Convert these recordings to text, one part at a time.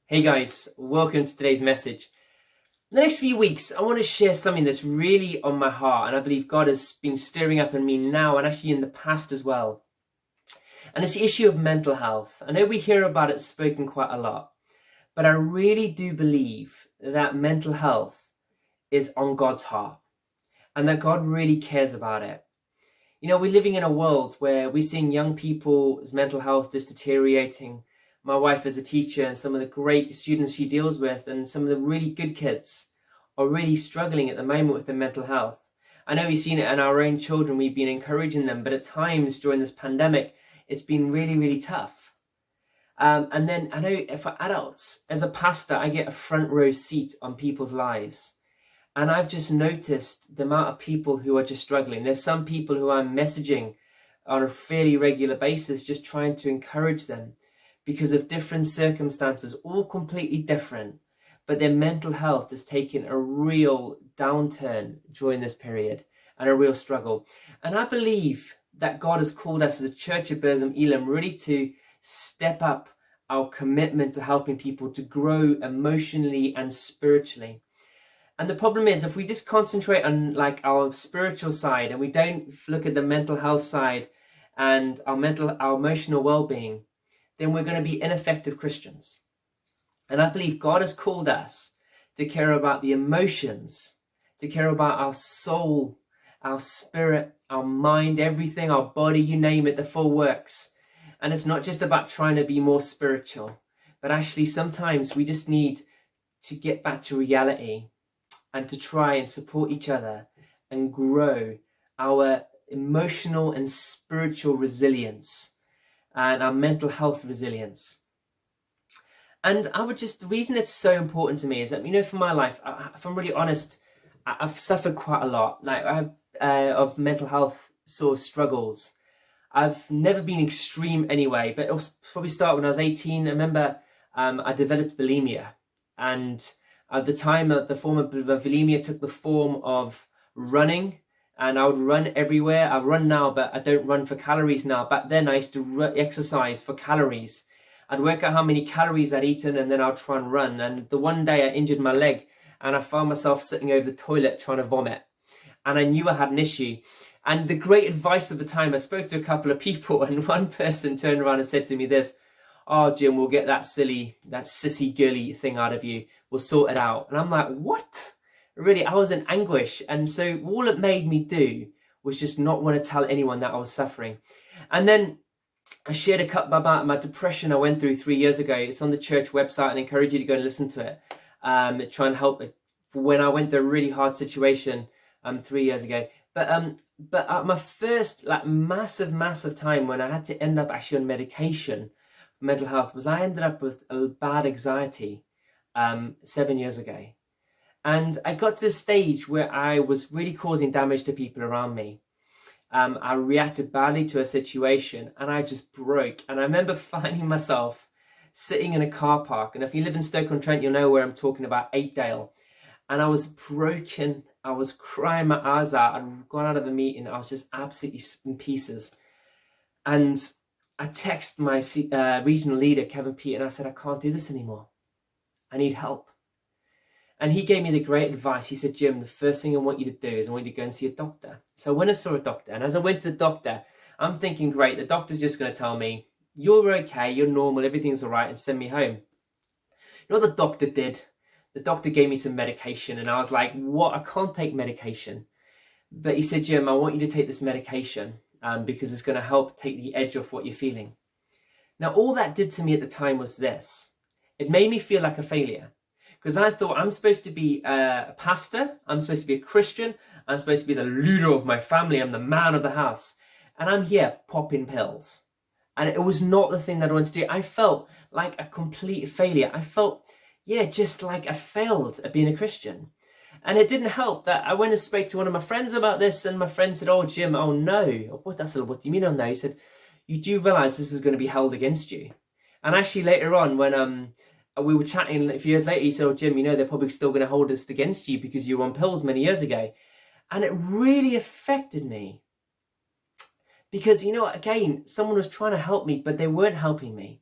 Hey guys, welcome to today's message. In the next few weeks, I want to share something that's really on my heart, and I believe God has been stirring up in me now and actually in the past as well. And it's the issue of mental health. I know we hear about it spoken quite a lot, but I really do believe that mental health is on God's heart and that God really cares about it. You know, we're living in a world where we're seeing young people's mental health just deteriorating. My wife is a teacher, and some of the great students she deals with and some of the really good kids are really struggling at the moment with their mental health. I know we've seen it in our own children. We've been encouraging them, but at times during this pandemic, it's been really, really tough. And then I know for adults, as a pastor, I get a front row seat on people's lives. And I've just noticed the amount of people who are just struggling. There's some people who I'm messaging on a fairly regular basis, just trying to encourage them because of different circumstances, all completely different. But their mental health has taken a real downturn during this period and a real struggle. And I believe that God has called us as a church of Berzim Elam really to step up our commitment to helping people to grow emotionally and spiritually. And the problem is, if we just concentrate on like our spiritual side and we don't look at the mental health side and our emotional well-being, then we're going to be ineffective Christians. And I believe God has called us to care about the emotions, to care about our soul, our spirit, our mind, everything, our body, you name it, the full works. And it's not just about trying to be more spiritual, but actually sometimes we just need to get back to reality and to try and support each other and grow our emotional and spiritual resilience and our mental health resilience. And the reason it's so important to me is that, you know, for my life, if I'm really honest, I've suffered quite a lot, of mental health sort of struggles. I've never been extreme anyway, but it was probably start when I was 18. I remember I developed bulimia, and at the time, the form of bulimia took the form of running, and I would run everywhere. I run now, but I don't run for calories now. Back then, I used to exercise for calories. I'd work out how many calories I'd eaten, and then I'd try and run. And the one day I injured my leg, and I found myself sitting over the toilet trying to vomit. And I knew I had an issue. And the great advice of the time, I spoke to a couple of people, and one person turned around and said to me this: "Oh, Jim, we'll get that sissy girly thing out of you. We'll sort it out." And I'm like, what? Really, I was in anguish. And so all it made me do was just not want to tell anyone that I was suffering. And then I shared a couple about my depression I went through 3 years ago. It's on the church website, and I encourage you to go and listen to it. Try and help when I went through a really hard situation 3 years ago. But my first massive time when I had to end up actually on medication for mental health was I ended up with a bad anxiety 7 years ago. And I got to the stage where I was really causing damage to people around me. I reacted badly to a situation and I just broke. And I remember finding myself sitting in a car park. And if you live in Stoke-on-Trent, you'll know where I'm talking about, Eight-Dale. And I was broken. I was crying my eyes out. I'd gone out of the meeting. I was just absolutely in pieces. And I texted my regional leader, Kevin Pete, and I said, "I can't do this anymore. I need help." And he gave me the great advice. He said, "Jim, the first thing I want you to do is I want you to go and see a doctor." So I went and saw a doctor. And as I went to the doctor, I'm thinking, great, the doctor's just going to tell me, "You're okay, you're normal, everything's all right," and send me home. You know what the doctor did? The doctor gave me some medication, and I was like, what? I can't take medication. But he said, "Jim, I want you to take this medication because it's going to help take the edge off what you're feeling." Now, all that did to me at the time was this. It made me feel like a failure. Because I thought, I'm supposed to be a pastor, I'm supposed to be a Christian, I'm supposed to be the leader of my family, I'm the man of the house. And I'm here popping pills. And it was not the thing that I wanted to do. I felt like a complete failure. I felt, just like I failed at being a Christian. And it didn't help that I went and spoke to one of my friends about this, and my friend said, "Oh, Jim, oh no." What? I said, "What do you mean, oh no?" He said, "You do realise this is going to be held against you." And actually later on, when we were chatting a few years later, he said, "Oh, Jim, you know, they're probably still going to hold this against you because you were on pills many years ago." And it really affected me. Because, you know, again, someone was trying to help me, but they weren't helping me.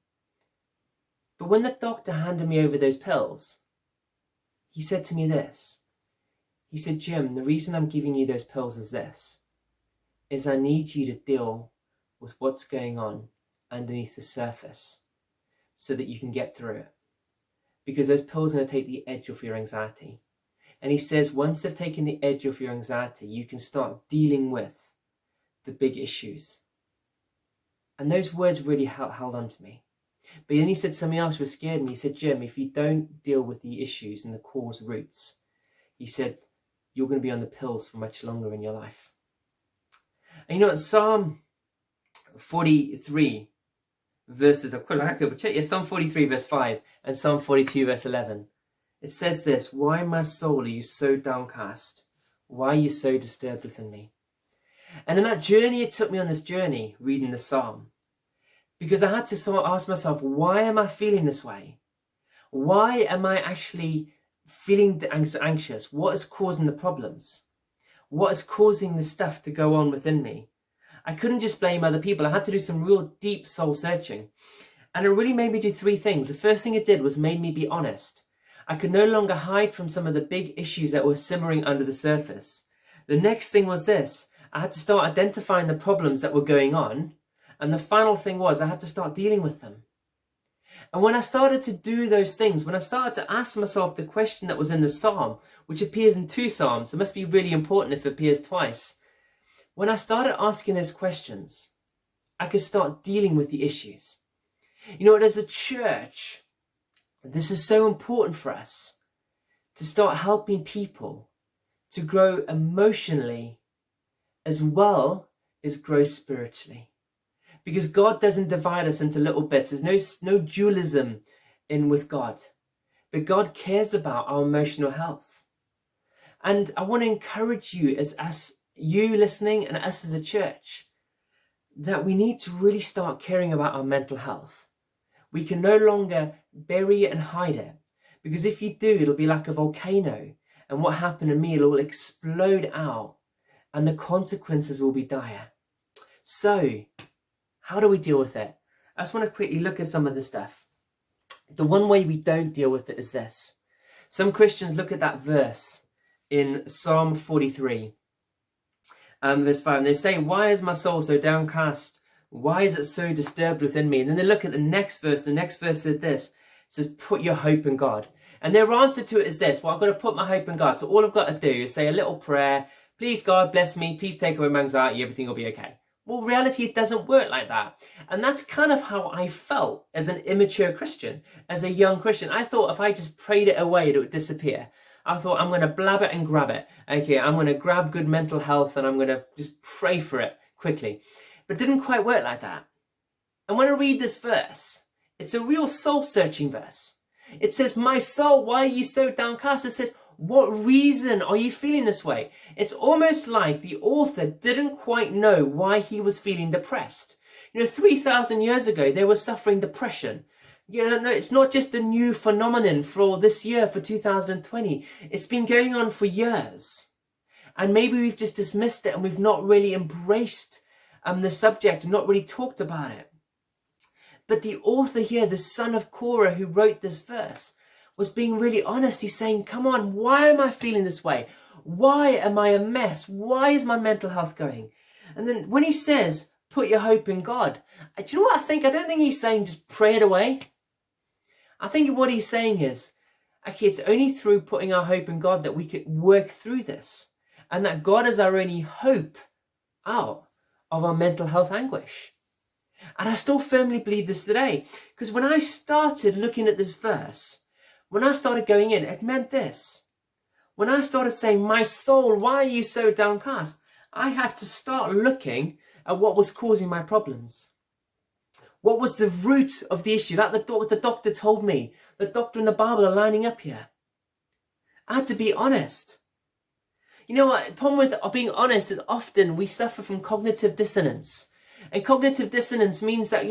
But when the doctor handed me over those pills, he said to me this. He said, Jim, the reason I'm giving you those pills is this, is I need you to deal with what's going on underneath the surface so that you can get through it. Because those pills are going to take the edge off your anxiety. And he says, once they've taken the edge off your anxiety, you can start dealing with the big issues. And those words really held on to me. But then he said something else which scared me. He said, Jim, if you don't deal with the issues and the cause roots, he said, you're going to be on the pills for much longer in your life. And you know what, Psalm 43 verses, Psalm 43 verse 5 and Psalm 42 verse 11. It says this, why, my soul, are you so downcast? Why are you so disturbed within me? And in that journey, it took me on this journey, reading the Psalm. Because I had to sort of ask myself, why am I feeling this way? Why am I actually feeling anxious? What is causing the problems? What is causing the stuff to go on within me? I couldn't just blame other people. I had to do some real deep soul searching. And it really made me do three things. The first thing it did was made me be honest. I could no longer hide from some of the big issues that were simmering under the surface. The next thing was this. I had to start identifying the problems that were going on. And the final thing was I had to start dealing with them. And when I started to do those things, when I started to ask myself the question that was in the Psalm, which appears in 2 Psalms, it must be really important if it appears twice. When I started asking those questions, I could start dealing with the issues. You know, as a church, this is so important for us to start helping people to grow emotionally as well as grow spiritually. Because God doesn't divide us into little bits. There's no dualism in with God. But God cares about our emotional health. And I want to encourage you as you listening and us as a church, that we need to really start caring about our mental health. We can no longer bury it and hide it. Because if you do, it'll be like a volcano. And what happened to me, it'll explode out. And the consequences will be dire. So, how do we deal with it? I just want to quickly look at some of the stuff. The one way we don't deal with it is this. Some Christians look at that verse in Psalm 43, verse 5, and they say, why is my soul so downcast? Why is it so disturbed within me? And then they look at the next verse. The next verse said this. It says, put your hope in God. And their answer to it is this. Well, I've got to put my hope in God. So all I've got to do is say a little prayer. Please, God, bless me. Please take away my anxiety. Everything will be okay. Well, reality, it doesn't work like that. And that's kind of how I felt as an immature Christian, as a young Christian. I thought if I just prayed it away, it would disappear. I thought I'm going to blab it and grab it. Okay, I'm going to grab good mental health and I'm going to just pray for it quickly. But it didn't quite work like that. And when I read this verse, it's a real soul-searching verse. It says, my soul, why are you so downcast? It says, what reason are you feeling this way? It's almost like the author didn't quite know why he was feeling depressed. 3,000 years ago, they were suffering depression. No, it's not just a new phenomenon for this year, for 2020. It's been going on for years. And maybe we've just dismissed it and we've not really embraced the subject and not really talked about it. But the author here, the son of Korah who wrote this verse, was being really honest. He's saying, come on, why am I feeling this way? Why am I a mess? Why is my mental health going? And then when he says, put your hope in God, do you know what I think? I don't think he's saying just pray it away. I think what he's saying is, okay, it's only through putting our hope in God that we could work through this. And that God is our only hope out of our mental health anguish. And I still firmly believe this today. Because when I started looking at this verse, when I started going in, it meant this. When I started saying, my soul, why are you so downcast? I had to start looking at what was causing my problems. What was the root of the issue? That the doctor told me. The doctor and the Bible are lining up here. I had to be honest. You know what? The problem with being honest is often we suffer from cognitive dissonance. And cognitive dissonance means that,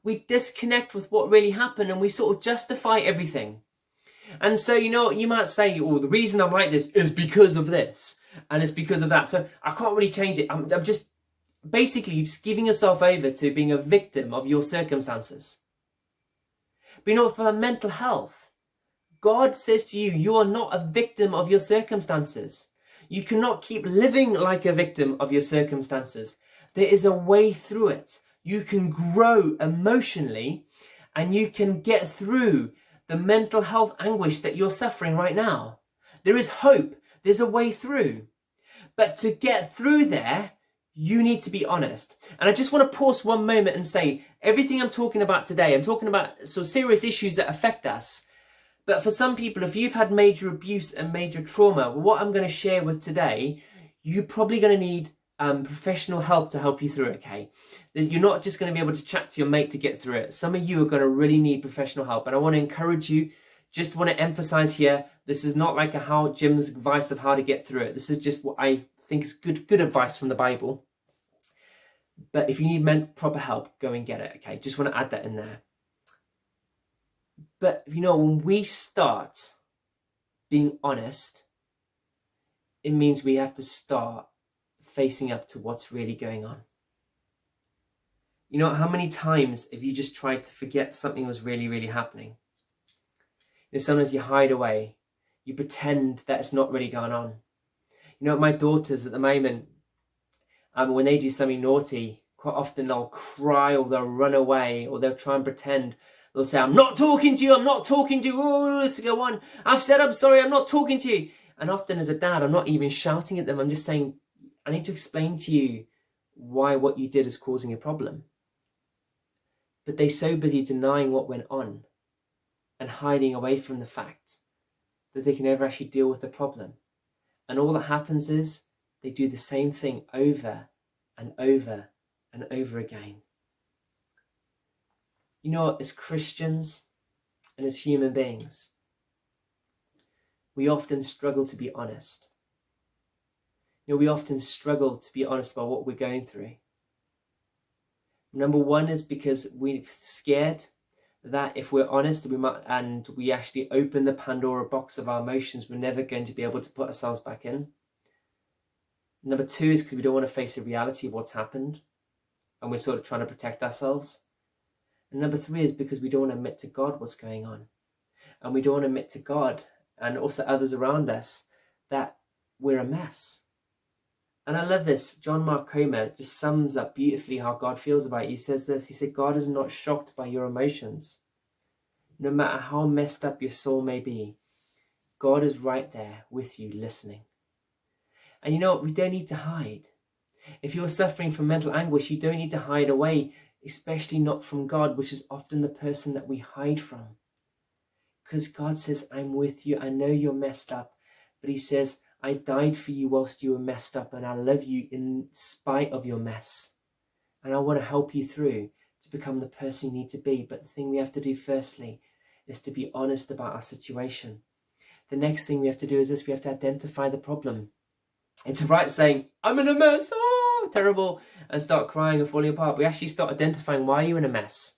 we disconnect with what really happened and we sort of justify everything. And so, you might say, oh, the reason I'm like this is because of this. And it's because of that. So I can't really change it. I'm just basically just giving yourself over to being a victim of your circumstances. But you know, for mental health, God says to you, you are not a victim of your circumstances. You cannot keep living like a victim of your circumstances. There is a way through it. You can grow emotionally and you can get through the mental health anguish that you're suffering right now. There is hope. There's a way through. But to get through there, you need to be honest. And I just want to pause one moment and say, everything I'm talking about today, I'm talking about so serious issues that affect us. But for some people, if you've had major abuse and major trauma, what I'm going to share with today, you're probably going to need professional help to help you through it, okay? You're not just going to be able to chat to your mate to get through it. Some of you are going to really need professional help. And I want to encourage you, just want to emphasize here, this is not like Jim's advice of how to get through it. This is just what I think is good advice from the Bible. But if you need proper help, go and get it, okay? Just want to add that in there. But, you know, when we start being honest, it means we have to start facing up to what's really going on. You know, how many times have you just tried to forget something was really, really happening? You know, sometimes you hide away. You pretend that it's not really going on. You know, my daughters at the moment, when they do something naughty, quite often they'll cry or they'll run away or they'll try and pretend. They'll say, I'm not talking to you, I'm not talking to you. Oh, let's go on. I've said I'm sorry, I'm not talking to you. And often as a dad, I'm not even shouting at them. I'm just saying, I need to explain to you why what you did is causing a problem. But they're so busy denying what went on and hiding away from the fact that they can never actually deal with the problem. And all that happens is they do the same thing over and over and over again. You know, as Christians and as human beings, we often struggle to be honest. You know, we often struggle to be honest about what we're going through. Number one is because we're scared that if we're honest and we actually open the Pandora box of our emotions, we're never going to be able to put ourselves back in. Number two is because we don't want to face the reality of what's happened and we're sort of trying to protect ourselves. And number three is because we don't want to admit to God what's going on. And we don't want to admit to God and also others around us that we're a mess. And I love this. John Mark Comer just sums up beautifully how God feels about it. He says this, he said, God is not shocked by your emotions. No matter how messed up your soul may be, God is right there with you listening. And you know what? We don't need to hide. If you're suffering from mental anguish, you don't need to hide away, especially not from God, which is often the person that we hide from. Because God says, I'm with you. I know you're messed up. But he says, I died for you whilst you were messed up, and I love you in spite of your mess. And I want to help you through to become the person you need to be. But the thing we have to do firstly is to be honest about our situation. The next thing we have to do is this, we have to identify the problem. It's right saying, I'm in a mess, oh, terrible, and start crying and falling apart. We actually start identifying why you're in a mess.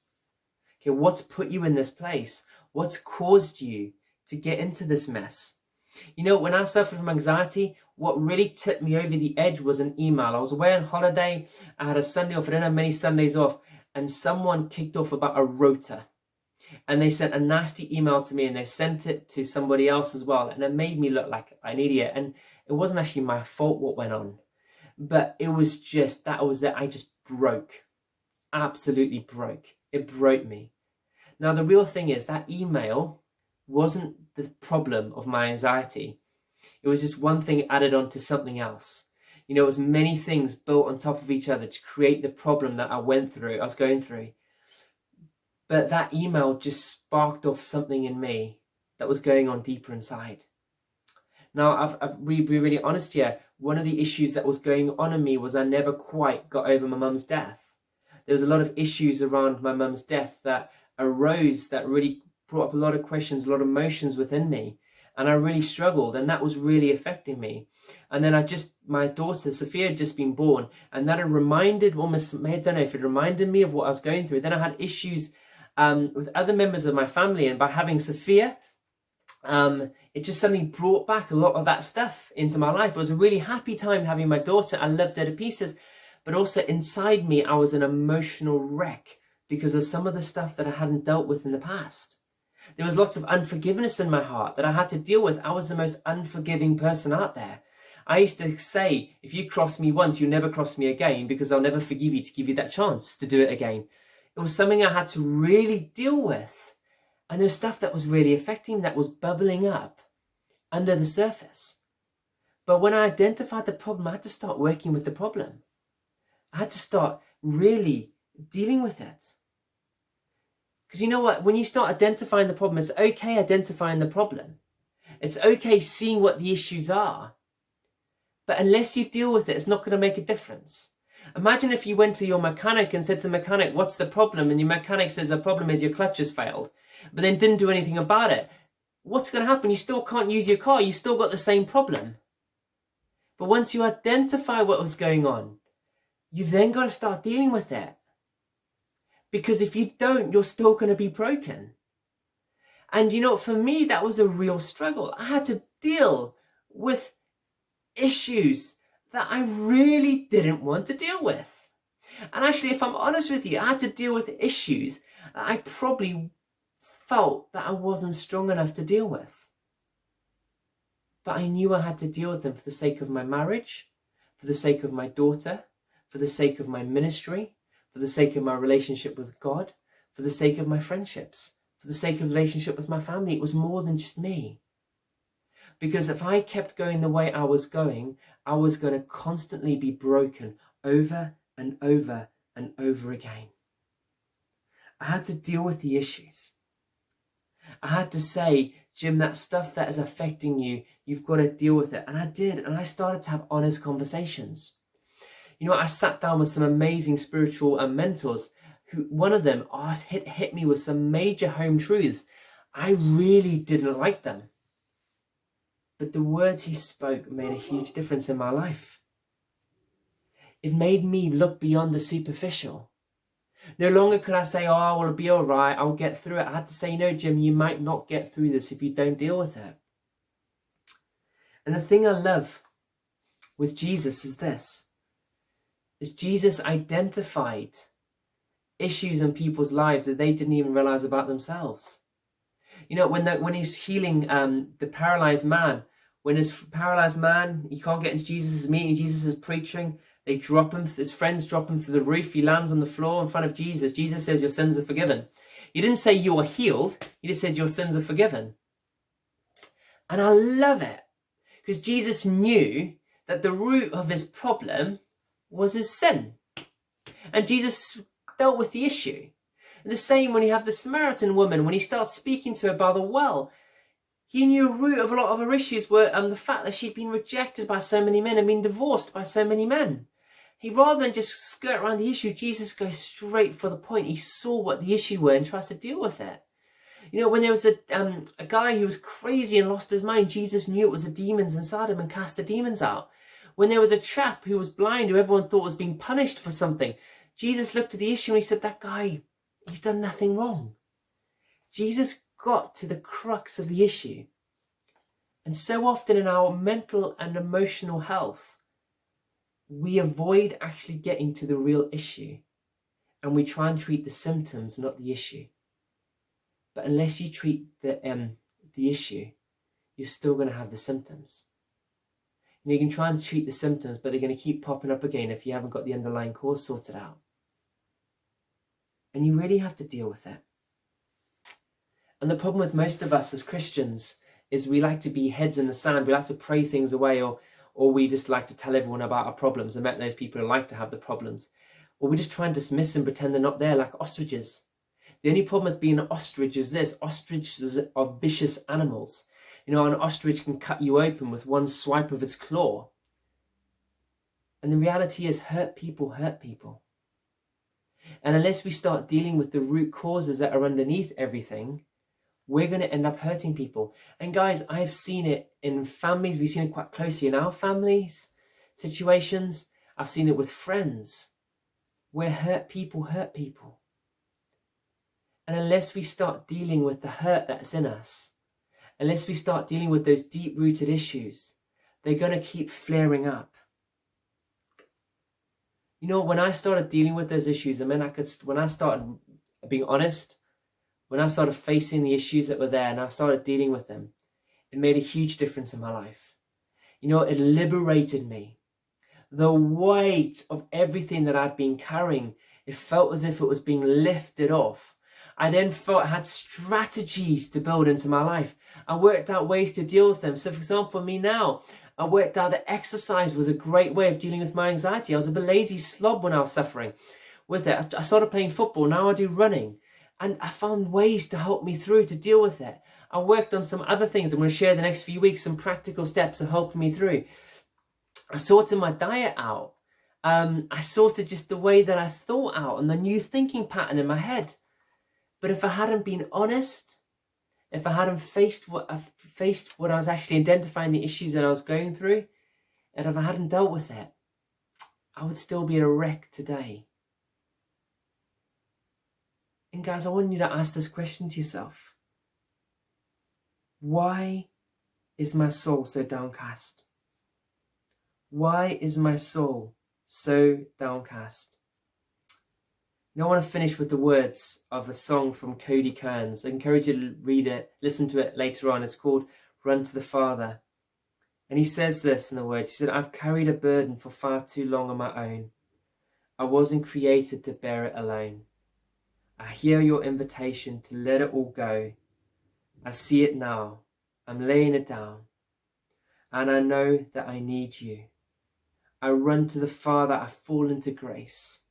Okay, what's put you in this place? What's caused you to get into this mess? You know, when I suffered from anxiety, what really tipped me over the edge was an email. I was away on holiday. I had a Sunday off. I didn't have many Sundays off. And someone kicked off about a rota. And they sent a nasty email to me and they sent it to somebody else as well. And it made me look like an idiot. And it wasn't actually my fault what went on. But it was just, that was it. I just broke. Absolutely broke. It broke me. Now, the real thing is that email wasn't the problem of my anxiety. It was just one thing added on to something else. You know, it was many things built on top of each other to create the problem that I was going through. But that email just sparked off something in me that was going on deeper inside. Now, I've be really honest here. One of the issues that was going on in me was I never quite got over my mum's death. There was a lot of issues around my mum's death that arose that really brought up a lot of questions, a lot of emotions within me. And I really struggled, and that was really affecting me. And then my daughter, Sophia, had just been born, and that had reminded, almost, I don't know if it reminded me of what I was going through. Then I had issues with other members of my family, and by having Sophia, it just suddenly brought back a lot of that stuff into my life. It was a really happy time having my daughter. I loved her to pieces, but also inside me, I was an emotional wreck because of some of the stuff that I hadn't dealt with in the past. There was lots of unforgiveness in my heart that I had to deal with. I was the most unforgiving person out there. I used to say, if you cross me once, you'll never cross me again, because I'll never forgive you to give you that chance to do it again. It was something I had to really deal with. And there was stuff that was really affecting me, that was bubbling up under the surface. But when I identified the problem, I had to start working with the problem. I had to start really dealing with it. Because you know what? When you start identifying the problem, it's okay identifying the problem. It's okay seeing what the issues are. But unless you deal with it, it's not going to make a difference. Imagine if you went to your mechanic and said to the mechanic, what's the problem? And your mechanic says the problem is your clutch has failed, but then didn't do anything about it. What's going to happen? You still can't use your car. You still got the same problem. But once you identify what was going on, you've then got to start dealing with it. Because if you don't, you're still going to be broken. And you know, for me, that was a real struggle. I had to deal with issues that I really didn't want to deal with. And actually, if I'm honest with you, I had to deal with issues that I probably felt that I wasn't strong enough to deal with. But I knew I had to deal with them for the sake of my marriage, for the sake of my daughter, for the sake of my ministry, for the sake of my relationship with God, for the sake of my friendships, for the sake of the relationship with my family. It was more than just me. Because if I kept going the way I was going to constantly be broken over and over and over again. I had to deal with the issues. I had to say, Jim, that stuff that is affecting you, you've got to deal with it. And I did, and I started to have honest conversations. You know, I sat down with some amazing spiritual mentors, who one of them hit me with some major home truths. I really didn't like them. But the words he spoke made a huge difference in my life. It made me look beyond the superficial. No longer could I say, oh, well, it'll be all right, I'll get through it. I had to say, no, Jim, you might not get through this if you don't deal with it. And the thing I love with Jesus is this, is Jesus identified issues in people's lives that they didn't even realize about themselves. You know, when he's healing the paralyzed man, when this paralyzed man, he can't get into Jesus' meeting, Jesus is preaching, they drop him, his friends drop him through the roof, he lands on the floor in front of Jesus. Jesus says, your sins are forgiven. He didn't say you are healed, he just said your sins are forgiven. And I love it, because Jesus knew that the root of his problem was his sin. And Jesus dealt with the issue. And the same when you have the Samaritan woman, when he starts speaking to her by the well, he knew the root of a lot of her issues were the fact that she'd been rejected by so many men and been divorced by so many men. He, rather than just skirt around the issue, Jesus goes straight for the point. He saw what the issue were and tries to deal with it. You know, when there was a guy who was crazy and lost his mind, Jesus knew it was the demons inside him and cast the demons out. When there was a chap who was blind, who everyone thought was being punished for something, Jesus looked at the issue and he said, that guy, he's done nothing wrong. Jesus got to the crux of the issue. And so often in our mental and emotional health, we avoid actually getting to the real issue. And we try and treat the symptoms, not the issue. But unless you treat the issue, you're still going to have the symptoms. And you can try and treat the symptoms, but they're going to keep popping up again if you haven't got the underlying cause sorted out. And you really have to deal with it. And the problem with most of us as Christians is we like to be heads in the sand. We like to pray things away, or we just like to tell everyone about our problems. I met those people who like to have the problems. Or we just try and dismiss and pretend they're not there, like ostriches. The only problem with being an ostrich is this: ostriches are vicious animals. You know, an ostrich can cut you open with one swipe of its claw. And the reality is, hurt people hurt people. And unless we start dealing with the root causes that are underneath everything, we're going to end up hurting people. And guys, I've seen it in families. We've seen it quite closely in our families, situations. I've seen it with friends, where hurt people hurt people. And unless we start dealing with the hurt that's in us, unless we start dealing with those deep-rooted issues, they're going to keep flaring up. You know, when I started dealing with those issues, when I started being honest, when I started facing the issues that were there and I started dealing with them, it made a huge difference in my life. You know, it liberated me. The weight of everything that I'd been carrying, it felt as if it was being lifted off. I then felt I had strategies to build into my life. I worked out ways to deal with them. So for example, for me now, I worked out that exercise was a great way of dealing with my anxiety. I was a bit lazy slob when I was suffering with it. I started playing football. Now I do running. And I found ways to help me through to deal with it. I worked on some other things. I'm going to share the next few weeks, some practical steps to help me through. I sorted my diet out. I sorted just the way that I thought out and the new thinking pattern in my head. But if I hadn't been honest, if I hadn't faced what I was actually identifying the issues that I was going through, and if I hadn't dealt with it, I would still be a wreck today. And guys, I want you to ask this question to yourself. Why is my soul so downcast? Why is my soul so downcast? Now I want to finish with the words of a song from Cody Kearns. I encourage you to read it, listen to it later on. It's called Run to the Father. And he says this in the words. He said, I've carried a burden for far too long on my own. I wasn't created to bear it alone. I hear your invitation to let it all go. I see it now. I'm laying it down. And I know that I need you. I run to the Father. I fall into grace.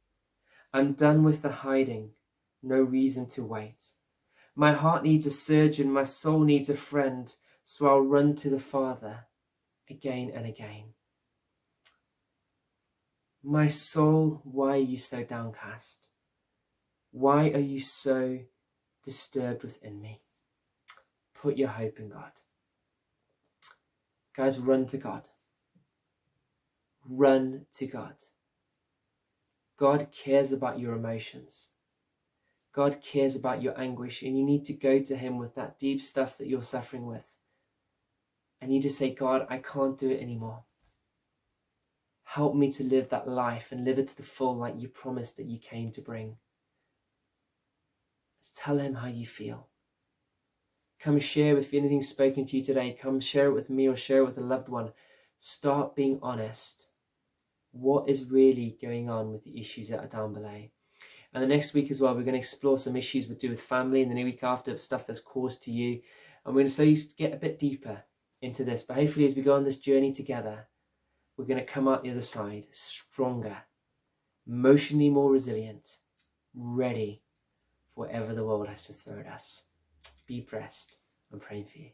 I'm done with the hiding, no reason to wait. My heart needs a surgeon, my soul needs a friend, so I'll run to the Father again and again. My soul, why are you so downcast? Why are you so disturbed within me? Put your hope in God. Guys, run to God. Run to God. God cares about your emotions. God cares about your anguish, and you need to go to him with that deep stuff that you're suffering with. And you just say, God, I can't do it anymore. Help me to live that life and live it to the full like you promised that you came to bring. Let's tell him how you feel. Come share if anything's spoken to you today. Come share it with me or share it with a loved one. Start being honest. What is really going on with the issues that are down below? And the next week as well, we're going to explore some issues to do with family, and the week after, stuff that's caused to you. And we're going to slowly get a bit deeper into this. But hopefully as we go on this journey together, we're going to come out the other side stronger, emotionally more resilient, ready for whatever the world has to throw at us. Be blessed. I'm praying for you.